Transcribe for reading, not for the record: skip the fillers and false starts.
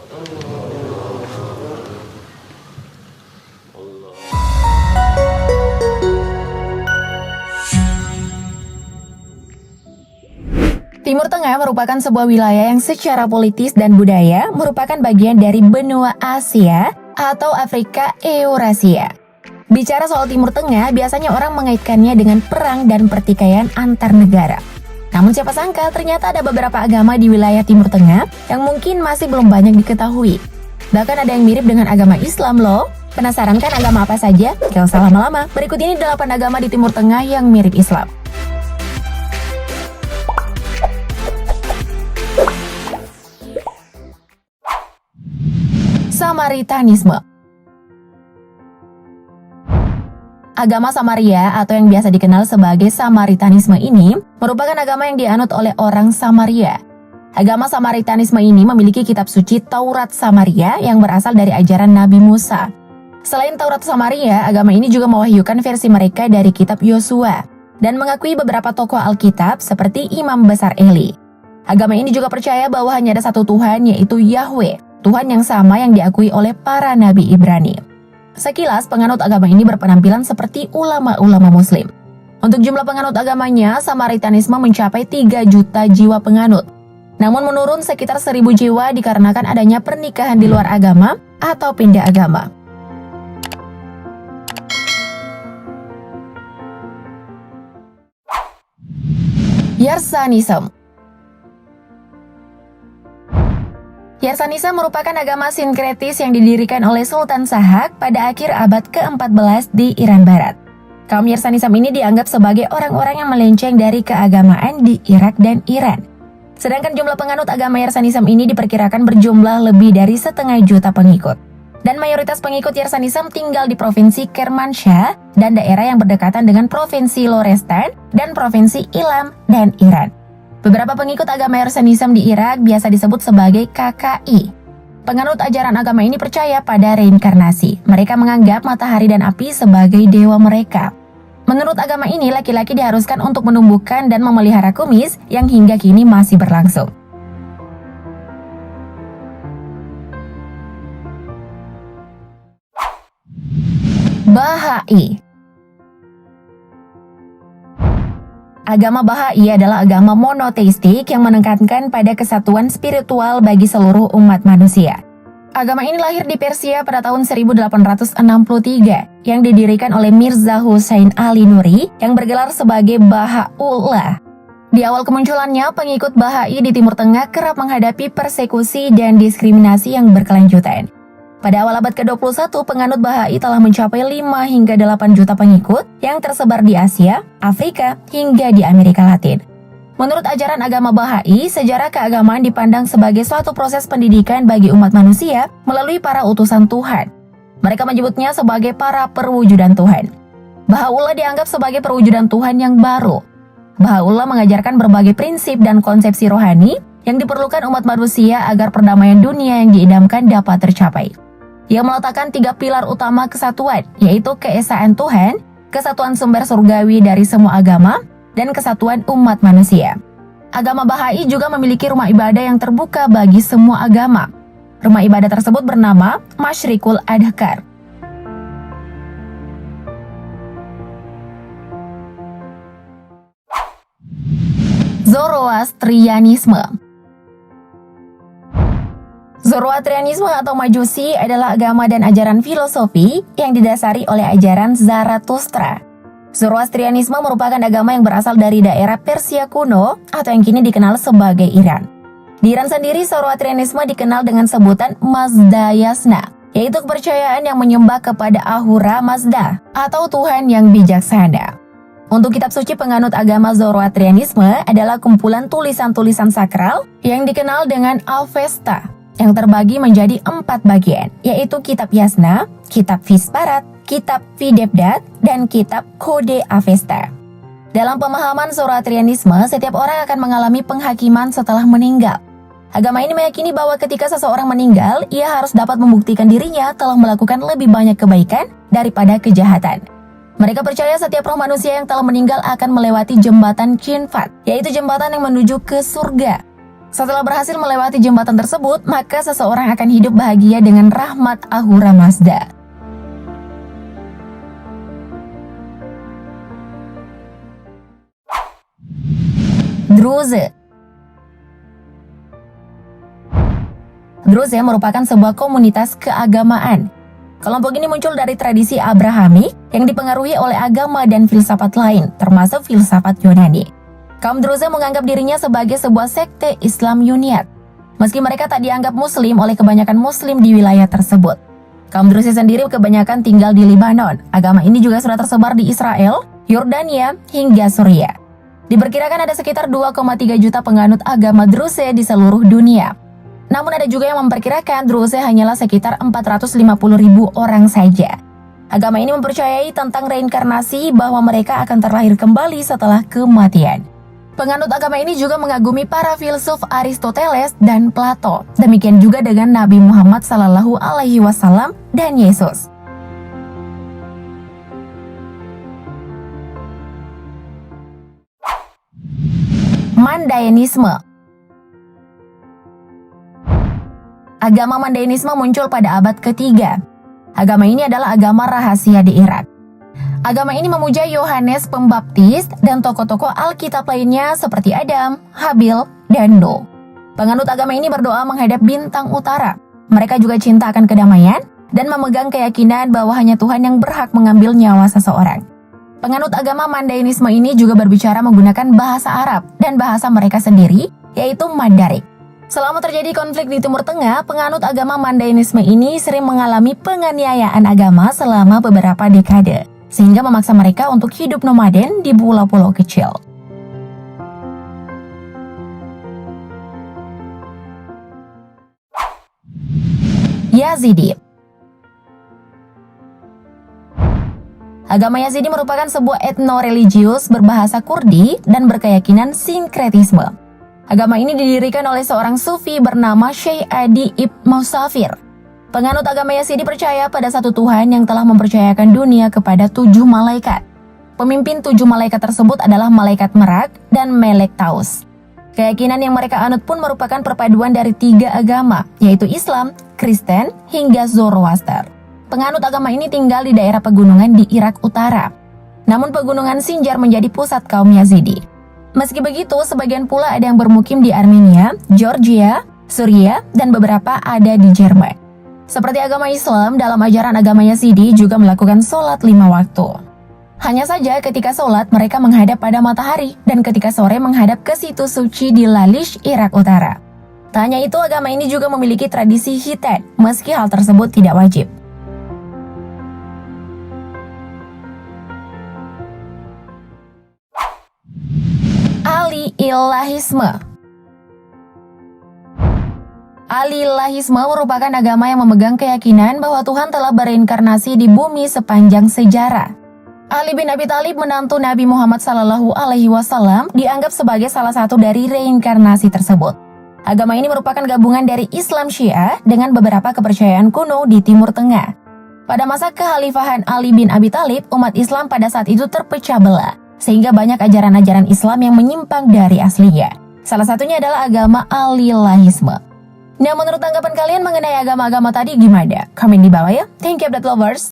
Timur Tengah merupakan sebuah wilayah yang secara politis dan budaya merupakan bagian dari benua Asia atau Afrika Eurasia. Bicara soal Timur Tengah, biasanya orang mengaitkannya dengan perang dan pertikaian antar negara. Namun siapa sangka ternyata ada beberapa agama di wilayah Timur Tengah yang mungkin masih belum banyak diketahui. Bahkan ada yang mirip dengan agama Islam loh. Penasaran kan agama apa saja? Gak usah lama-lama, berikut ini 8 agama di Timur Tengah yang mirip Islam. Samaritanisme. Agama Samaria atau yang biasa dikenal sebagai Samaritanisme ini merupakan agama yang dianut oleh orang Samaria. Agama Samaritanisme ini memiliki kitab suci Taurat Samaria yang berasal dari ajaran Nabi Musa. Selain Taurat Samaria, agama ini juga mewahyukan versi mereka dari kitab Yosua dan mengakui beberapa tokoh Alkitab seperti Imam Besar Eli. Agama ini juga percaya bahwa hanya ada satu Tuhan, yaitu Yahweh, Tuhan yang sama yang diakui oleh para Nabi Ibrani. Sekilas, penganut agama ini berpenampilan seperti ulama-ulama muslim. Untuk jumlah penganut agamanya, Samaritanisme mencapai 3 juta jiwa penganut. Namun menurun sekitar 1.000 jiwa dikarenakan adanya pernikahan di luar agama atau pindah agama. Yarsanism. Yarsanisme merupakan agama sinkretis yang didirikan oleh Sultan Sahak pada akhir abad ke-14 di Iran Barat. Kaum Yarsanisme ini dianggap sebagai orang-orang yang melenceng dari keagamaan di Irak dan Iran. Sedangkan jumlah penganut agama Yarsanisme ini diperkirakan berjumlah lebih dari 500.000 pengikut. Dan mayoritas pengikut Yarsanisme tinggal di Provinsi Kermanshah dan daerah yang berdekatan dengan Provinsi Lorestan dan Provinsi Ilam dan Iran. Beberapa pengikut agama Yarsanisme di Irak biasa disebut sebagai KKI. Penganut ajaran agama ini percaya pada reinkarnasi. Mereka menganggap matahari dan api sebagai dewa mereka. Menurut agama ini, laki-laki diharuskan untuk menumbuhkan dan memelihara kumis yang hingga kini masih berlangsung. Bahai. Agama Bahai adalah agama monoteistik yang menekankan pada kesatuan spiritual bagi seluruh umat manusia. Agama ini lahir di Persia pada tahun 1863 yang didirikan oleh Mirza Hussein Ali Nuri yang bergelar sebagai Baha'u'llah. Di awal kemunculannya, pengikut Bahai di Timur Tengah kerap menghadapi persekusi dan diskriminasi yang berkelanjutan. Pada awal abad ke-21, penganut Bahai telah mencapai 5 hingga 8 juta pengikut yang tersebar di Asia, Afrika, hingga di Amerika Latin. Menurut ajaran agama Bahai, sejarah keagamaan dipandang sebagai suatu proses pendidikan bagi umat manusia melalui para utusan Tuhan. Mereka menyebutnya sebagai para perwujudan Tuhan. Baha'u'llah dianggap sebagai perwujudan Tuhan yang baru. Baha'u'llah mengajarkan berbagai prinsip dan konsepsi rohani yang diperlukan umat manusia agar perdamaian dunia yang diidamkan dapat tercapai. Ia meletakkan 3 pilar utama kesatuan, yaitu keesaan Tuhan, kesatuan sumber surgawi dari semua agama, dan kesatuan umat manusia. Agama Bahai juga memiliki rumah ibadah yang terbuka bagi semua agama. Rumah ibadah tersebut bernama Masyrikul Adhkar. Zoroastrianisme. Zoroastrianisme atau Majusi adalah agama dan ajaran filosofi yang didasari oleh ajaran Zarathustra. Zoroastrianisme merupakan agama yang berasal dari daerah Persia kuno atau yang kini dikenal sebagai Iran. Di Iran sendiri, Zoroastrianisme dikenal dengan sebutan Mazdayasna, yaitu kepercayaan yang menyembah kepada Ahura Mazda atau Tuhan yang bijaksana. Untuk kitab suci penganut agama Zoroastrianisme adalah kumpulan tulisan-tulisan sakral yang dikenal dengan Avesta, yang terbagi menjadi 4 bagian, yaitu Kitab Yasna, Kitab Visparat, Kitab Videbdat, dan Kitab Kode Avesta. Dalam pemahaman Zoroastrianisme, setiap orang akan mengalami penghakiman setelah meninggal. Agama ini meyakini bahwa ketika seseorang meninggal, ia harus dapat membuktikan dirinya telah melakukan lebih banyak kebaikan daripada kejahatan. Mereka percaya setiap roh manusia yang telah meninggal akan melewati jembatan Kinfat, yaitu jembatan yang menuju ke surga. Setelah berhasil melewati jembatan tersebut, maka seseorang akan hidup bahagia dengan rahmat Ahura Mazda. Druze. Druze merupakan sebuah komunitas keagamaan. Kelompok ini muncul dari tradisi Abrahami yang dipengaruhi oleh agama dan filsafat lain, termasuk filsafat Yunani. Kaum Druze menganggap dirinya sebagai sebuah sekte Islam Yunaniyat, meski mereka tak dianggap Muslim oleh kebanyakan Muslim di wilayah tersebut. Kaum Druze sendiri kebanyakan tinggal di Lebanon. Agama ini juga sudah tersebar di Israel, Yordania, hingga Suriah. Diperkirakan ada sekitar 2,3 juta penganut agama Druze di seluruh dunia. Namun ada juga yang memperkirakan Druze hanyalah sekitar 450.000 orang saja. Agama ini mempercayai tentang reinkarnasi, bahwa mereka akan terlahir kembali setelah kematian. Penganut agama ini juga mengagumi para filsuf Aristoteles dan Plato. Demikian juga dengan Nabi Muhammad SAW dan Yesus. Mandaenisme. Agama Mandaenisme muncul pada abad ketiga. Agama ini adalah agama rahasia di Irak. Agama ini memuja Yohanes Pembaptis dan tokoh-tokoh Alkitab lainnya seperti Adam, Habil, dan Nuh. Penganut agama ini berdoa menghadap bintang utara. Mereka juga cinta akan kedamaian dan memegang keyakinan bahwa hanya Tuhan yang berhak mengambil nyawa seseorang. Penganut agama Mandaenisme ini juga berbicara menggunakan bahasa Arab dan bahasa mereka sendiri, yaitu Mandarik. Selama terjadi konflik di Timur Tengah, penganut agama Mandaenisme ini sering mengalami penganiayaan agama selama beberapa dekade, sehingga memaksa mereka untuk hidup nomaden di pulau-pulau kecil. Yazidi. Agama Yazidi merupakan sebuah etno-religius berbahasa Kurdi dan berkeyakinan sinkretisme. Agama ini didirikan oleh seorang sufi bernama Syekh Adi Ibn Musafir. Penganut agama Yazidi percaya pada satu Tuhan yang telah mempercayakan dunia kepada 7 malaikat. Pemimpin 7 malaikat tersebut adalah malaikat Merak dan Melek Taus. Keyakinan yang mereka anut pun merupakan perpaduan dari 3 agama, yaitu Islam, Kristen, hingga Zoroaster. Penganut agama ini tinggal di daerah pegunungan di Irak Utara. Namun pegunungan Sinjar menjadi pusat kaum Yazidi. Meski begitu, sebagian pula ada yang bermukim di Armenia, Georgia, Suriah, dan beberapa ada di Jerman. Seperti agama Islam, dalam ajaran agama Yazidi juga melakukan sholat 5 waktu. Hanya saja ketika sholat mereka menghadap pada matahari, dan ketika sore menghadap ke situs suci di Lalish, Irak Utara. Tak hanya itu, agama ini juga memiliki tradisi khitan, meski hal tersebut tidak wajib. Al-Ilahisme. Al-Ilahisme merupakan agama yang memegang keyakinan bahwa Tuhan telah bereinkarnasi di bumi sepanjang sejarah. Ali bin Abi Thalib, menantu Nabi Muhammad SAW, dianggap sebagai salah satu dari reinkarnasi tersebut. Agama ini merupakan gabungan dari Islam Syiah dengan beberapa kepercayaan kuno di Timur Tengah. Pada masa kekhalifahan Ali bin Abi Thalib, umat Islam pada saat itu terpecah belah, sehingga banyak ajaran-ajaran Islam yang menyimpang dari aslinya. Salah satunya adalah agama Al-Ilahisme. Nah, menurut tanggapan kalian mengenai agama-agama tadi gimana? Komen di bawah ya. Thank you, update lovers.